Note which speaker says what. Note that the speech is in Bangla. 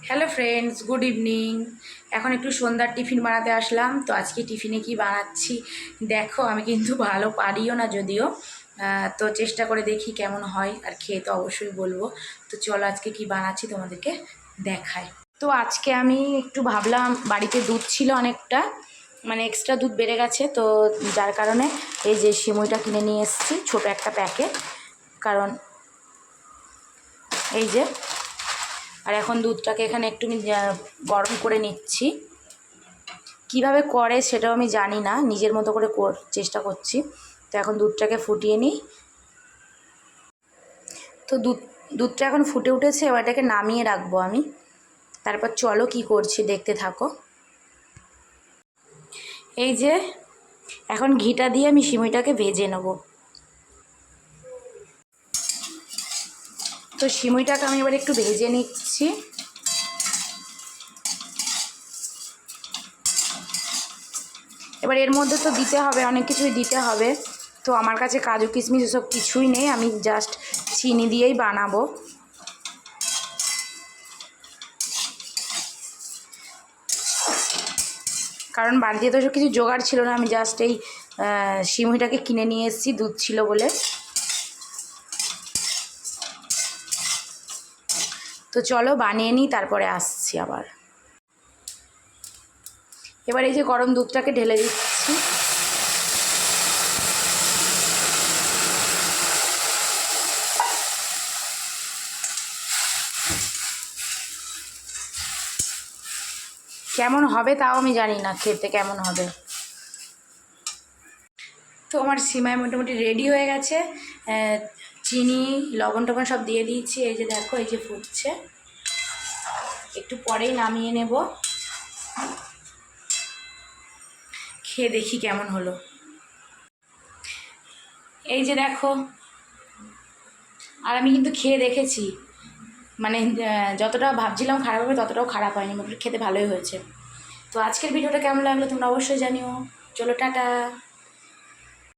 Speaker 1: Hello friends, good evening. এখন একটু সন্ধ্যার টিফিন বানাতে আসলাম। তো আজকে টিফিনে কি বানাচ্ছি দেখো। আমি কিন্তু ভালো পারিও না যদিও, তো চেষ্টা করে দেখি কেমন হয়, আর খেয়ে তো অবশ্যই বলবো। তো চলো আজকে কি বানাচ্ছি তোমাদেরকে দেখাই। তো আজকে আমি একটু ভাবলাম, বাড়িতে দুধ ছিল অনেকটা, মানে এক্সট্রা দুধ বেড়ে গেছে, তো যার কারণে এই যে সিমইটা কিনে নিয়ে এসেছি, ছোটো একটা প্যাকেট। কারণ এই যে, আর এখন দুধটাকে এখানে একটু গরম করে নিচ্ছি। কিভাবে করে সেটাও আমি জানি না, নিজের মতো করে চেষ্টা করছি। তো এখন দুধটাকে ফুটিয়ে নিই। তো দুধটা এখন ফুটে উঠেছে, এবার এটাকে নামিয়ে রাখবো আমি। তারপর চলো কি করছি দেখতে থাকো। এই যে এখন ঘিটা দিয়ে আমি সিমইটাকে ভেজে নেব। তো সিমইটাকে আমি এবার একটু ভেজে নিচ্ছি। এবার এর মধ্যে তো দিতে হবে, অনেক কিছুই দিতে হবে। তো আমার কাছে কাজু কিশমিশ এসব কিছুই নেই, আমি জাস্ট চিনি দিয়েই বানাবো। কারণ বাড়িতে তো সব কিছু জোগাড় ছিল না, আমি জাস্ট এই সিমইটাকে কিনে নিয়ে এসেছি, দুধ ছিল বলে। তো চলো বানিয়ে নিই, তারপরে আসছি আবার। এবার এই যে গরম দুধটাকে ঢেলে দিচ্ছি। কেমন হবে তাও আমি জানি না, খেতে কেমন হবে। তো আমার সিমাই মোটামুটি রেডি হয়ে গেছে। চিনি লবণ টবণ সব দিয়ে দিয়েছি। এই যে দেখো, এই যে ফুটছে, একটু পরেই নামিয়ে নেব। খেয়ে দেখি কেমন হলো। এই যে দেখো, আর আমি কিন্তু খেয়ে দেখেছি, মানে যতটা ভাবছিলাম খারাপ হবে ততটাও খারাপ হয়নি, মোটামুটি খেতে ভালোই হয়েছে। তো আজকের ভিডিওটা কেমন লাগলো তোমরা অবশ্যই জানিও। চলো টাটা।